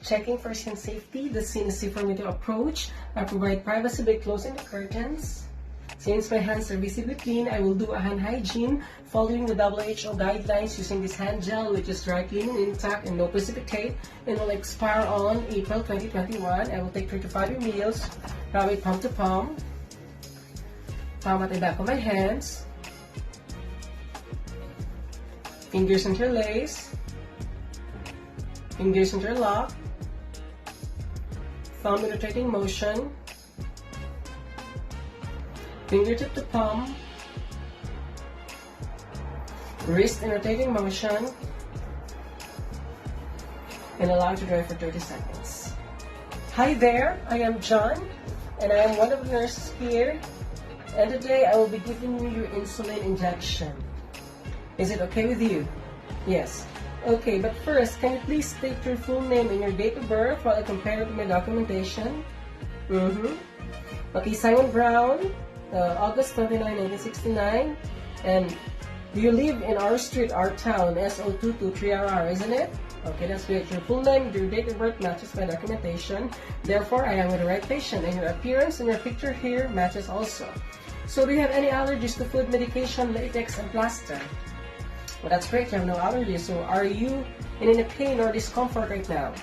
Checking for scene safety. The scene is safe for me to approach. I provide privacy by closing the curtains. Since my hands are visibly clean, I will do a hand hygiene following the WHO guidelines using this hand gel, which is dry, clean, and intact, and no precipitate, and will expire on April 2021. I will take 3 to 5 ml, rub it palm to palm at the back of my hands, fingers interlace, fingers interlock, thumb in rotating motion, fingertip to palm, wrist in rotating motion, and allow to dry for 30 seconds. Hi there, I am John, and I am one of the nurses here, and today I will be giving you your insulin injection. Is it okay with you? Yes. Okay, but first, can you please state your full name and your date of birth while I compare it to my documentation? Okay, Simon Brown, August 29, 1969, and you live in our street, our town, SO223RR, isn't it? Okay, that's great. Your full name, your date of birth matches my documentation. Therefore, I am with the right patient, and your appearance and your picture here matches also. So, do you have any allergies to food, medication, latex, and plaster? Well, that's great. You have no allergies. So, are you in any pain or discomfort right now?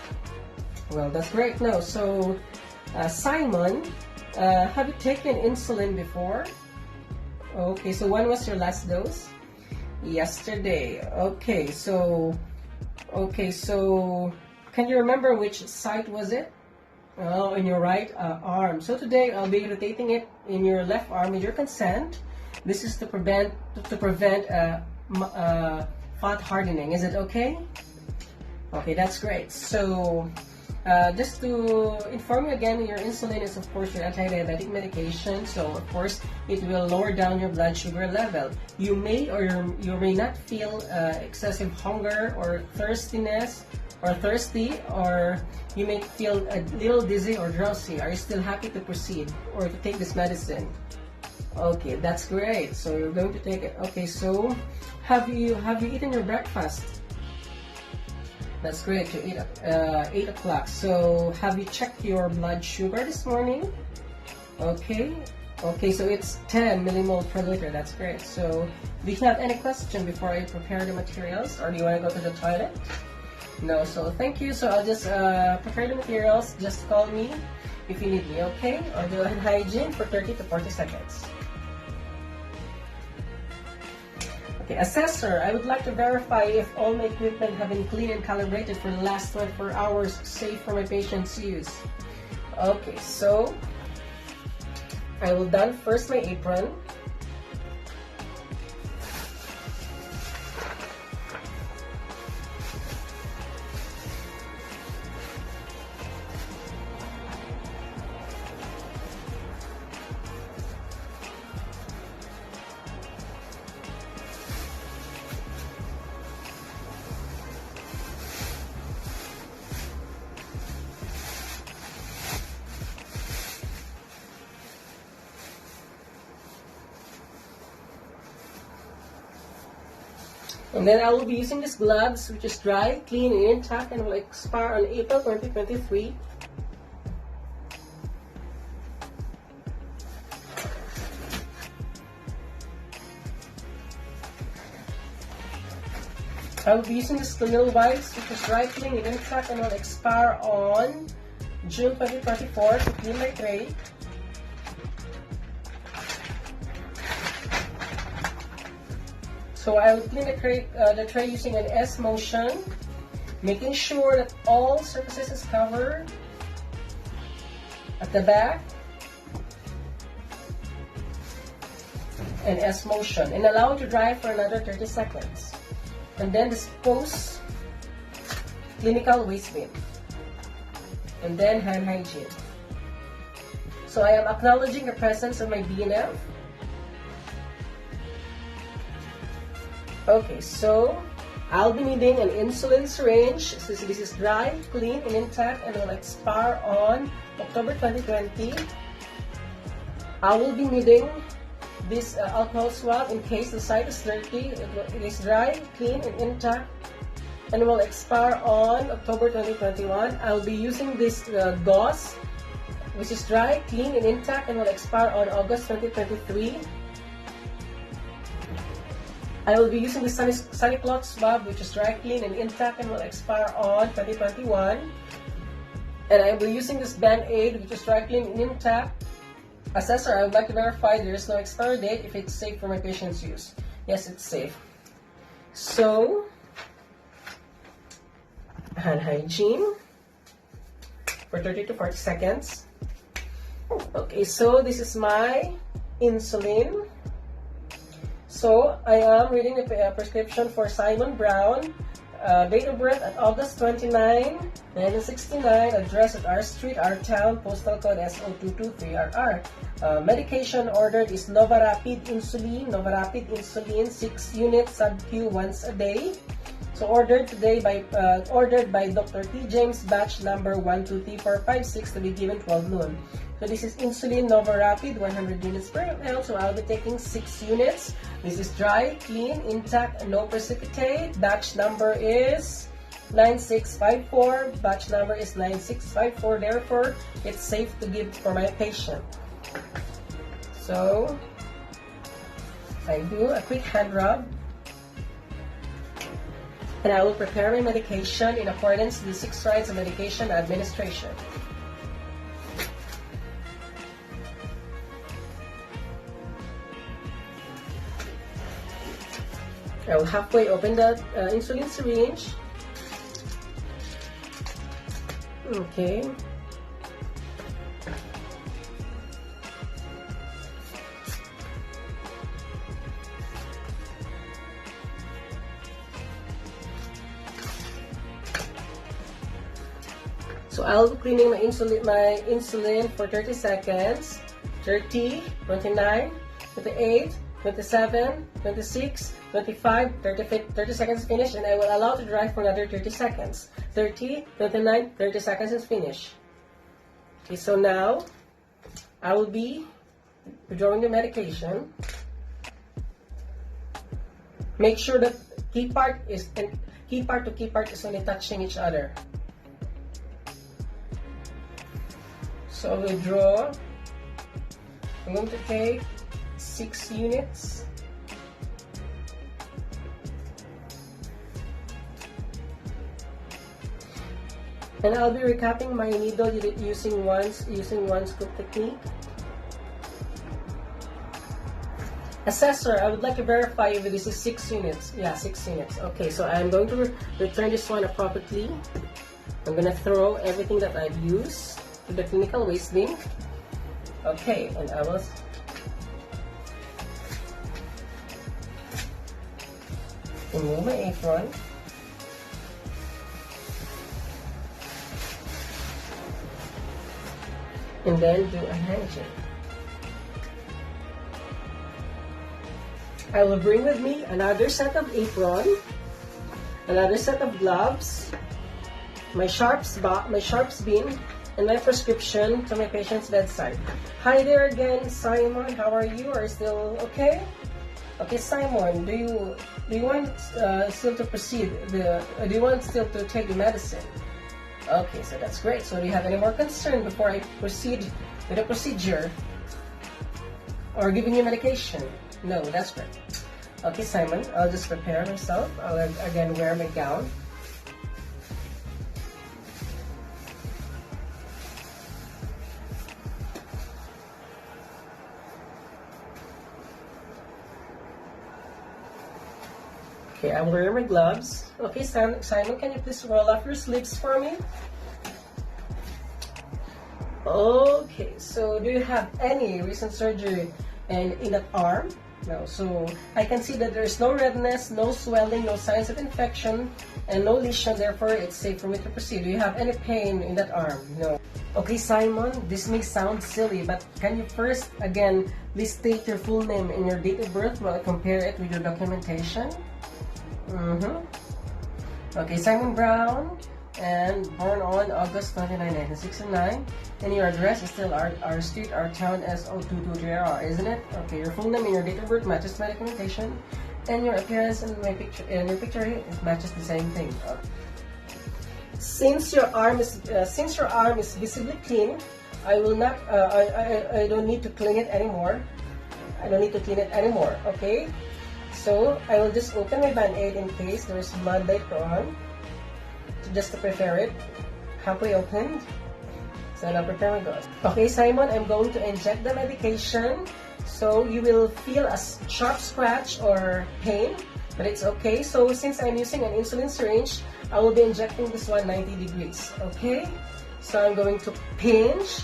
Well, that's great. No. So, Simon, have you taken insulin before? Okay, so when was your last dose? Yesterday. Okay, so can you remember which site was it? Oh, in your right arm. So today I'll be rotating it in your left arm with your consent. This is to prevent fat hardening. Is it okay? Okay, that's great. So just to inform you again, your insulin is of course your anti-diabetic medication. So of course it will lower down your blood sugar level. You may or you may not feel excessive hunger or thirstiness or thirsty, or you may feel a little dizzy or drowsy. Are you still happy to proceed or to take this medicine? Okay, that's great. So you're going to take it. Okay, so have you eaten your breakfast? That's great. You eat at 8 o'clock. So have you checked your blood sugar this morning? Okay. Okay, so it's 10 millimole per liter. That's great. So do you have any question before I prepare the materials, or do you want to go to the toilet? No. So thank you. So I'll just prepare the materials. Just call me if you need me, okay? Or do hand hygiene for 30 to 40 seconds. Okay, assessor, I would like to verify if all my equipment have been cleaned and calibrated for the last 24 hours, safe for my patient's use. Okay, so I will don first my apron. And then I will be using these gloves, which is dry, clean, and intact, and will expire on April 2023. I will be using the sterile wipes, which is dry, clean, and intact, and will expire on June 2024 to clean my tray. So I will clean the tray using an S motion, making sure that all surfaces is covered at the back, and S motion, and allow it to dry for another 30 seconds. And then dispose clinical waste bin, and then hand hygiene. So I am acknowledging the presence of my DNF. Okay, so I'll be needing an insulin syringe. So this is dry, clean, and intact, and will expire on October 2020. I will be needing this alcohol swab in case the site is dirty. It is dry, clean, and intact, and will expire on October 2021. I'll be using this gauze, which is dry, clean, and intact, and will expire on August 2023. I will be using the Sunny Cloth Swab, which is dry, clean, and intact, and will expire on 2021. And I will be using this Band-Aid, which is dry, clean, and intact. Assessor, I would like to verify there is no expiry date if it's safe for my patient's use. Yes, it's safe. So, hand hygiene for 30 to 40 seconds. Okay, so this is my insulin. So, I am reading the prescription for Simon Brown. Date of birth at August 29, 1969. Address at R Street, R Town, postal code SO223RR. Medication ordered is Novarapid Insulin. Novarapid Insulin, 6 units sub-Q once a day. So ordered today by Dr. T. James, batch number 123456 to be given 12 noon. So this is insulin Novarapid, 100 units per ml. So I'll be taking 6 units. This is dry, clean, intact, no precipitate. Batch number is 9654. Batch number is 9654. Therefore, it's safe to give for my patient. So I do a quick hand rub. And I will prepare my medication in accordance with the 6 rights of medication administration. I will halfway open the insulin syringe. Okay. So I'll be cleaning my insulin for 30 seconds. 30, 29, 28, 27, 26, 25, 30 seconds finish, and I will allow to dry for another 30 seconds. 30, 29, 30 seconds is finished. Okay, so now I will be withdrawing the medication. Make sure that key part to key part is only touching each other. So I'll withdraw. I'm going to take 6 units. And I'll be recapping my needle using one scoop technique. Assessor, I would like to verify if this is 6 units. Yeah, 6 units. Okay, so I'm going to return this one appropriately. I'm going to throw everything that I've used to the clinical waste bin. Okay, and I will remove my apron. And then do a handshake. I will bring with me another set of apron, another set of gloves, my sharps bin, and my prescription to my patient's bedside. Hi there again, Simon. How are you? Are you still okay? Okay, Simon. Do you want still to proceed? Do you want still to take the medicine? Okay, so that's great. So do you have any more concern before I proceed with the procedure or giving you medication? No, that's great. Okay, Simon, I'll just prepare myself. I'll again wear my gown. Okay, I'm wearing my gloves. Okay, Simon, can you please roll up your sleeves for me? Okay, so do you have any recent surgery in that arm? No, so I can see that there's no redness, no swelling, no signs of infection, and no lesion, therefore it's safe for me to proceed. Do you have any pain in that arm? No. Okay, Simon, this may sound silly, but can you first, again, please state your full name and your date of birth while I compare it with your documentation? Okay, Simon Brown, and born on August 29, 1969, and your address is still R Street, R Town, SO223RR, isn't it? Okay, your full name and your date of birth matches my documentation, And your appearance in my picture, in your picture, it matches the same thing. Since your arm is visibly clean, I will not. I don't need to clean it anymore. I don't need to clean it anymore. Okay. So I will just open my band-aid in case there is blood later on, just to prepare it. Halfway opened. So now prepare my gauze. Okay, Simon, I'm going to inject the medication. So you will feel a sharp scratch or pain, but it's okay. So since I'm using an insulin syringe, I will be injecting this one 90 degrees. Okay? So I'm going to pinch,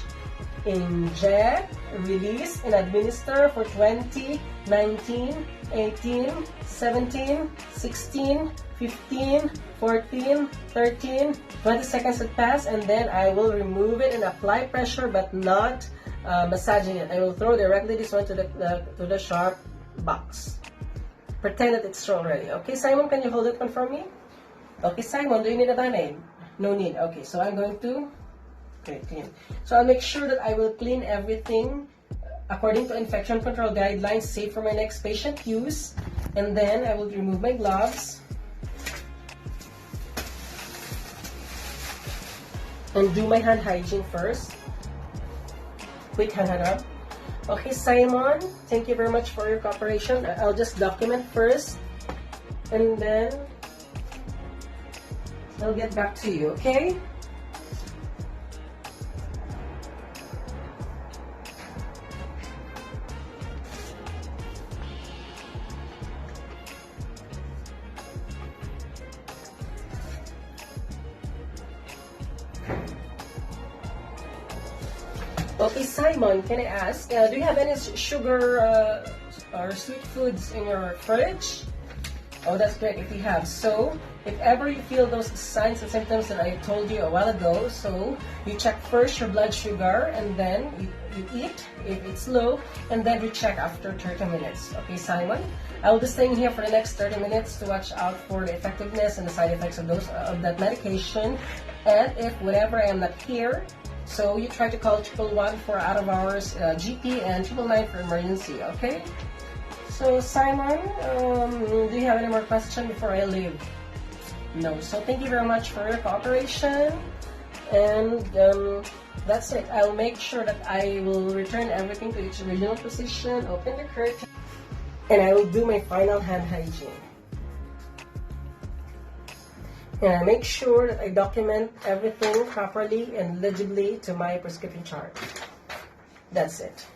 inject, release, and administer for 20, 19, 18, 17, 16, 15, 14, 13, 20 seconds had passed, and then I will remove it and apply pressure but not massaging it. I will throw directly this one to the sharp box. Pretend that it's thrown already. Okay, Simon, can you hold it one for me? Okay, Simon, do you need a band-aid? No need. Okay, so I'm going to clean. So I'll make sure that I will clean everything according to infection control guidelines, safe for my next patient use. And then I will remove my gloves and do my hand hygiene first. Quick hand rub. Okay, Simon, thank you very much for your cooperation. I'll just document first, and then I'll get back to you, okay? Okay, Simon, can I ask, do you have any sugar or sweet foods in your fridge? Oh, that's great if you have. So, if ever you feel those signs and symptoms that I told you a while ago, so you check first your blood sugar, and then you eat if it's low, and then you check after 30 minutes. Okay, Simon? I will be staying here for the next 30 minutes to watch out for the effectiveness and the side effects of that medication. And if whenever I am not here, so you try to call 111 for out of hours GP and 999 for emergency, okay? So Simon, do you have any more questions before I leave? No. So thank you very much for your cooperation, and that's it. I'll make sure that I will return everything to its original position, open the curtain, and I will do my final hand hygiene. And I make sure that I document everything properly and legibly to my prescription chart. That's it.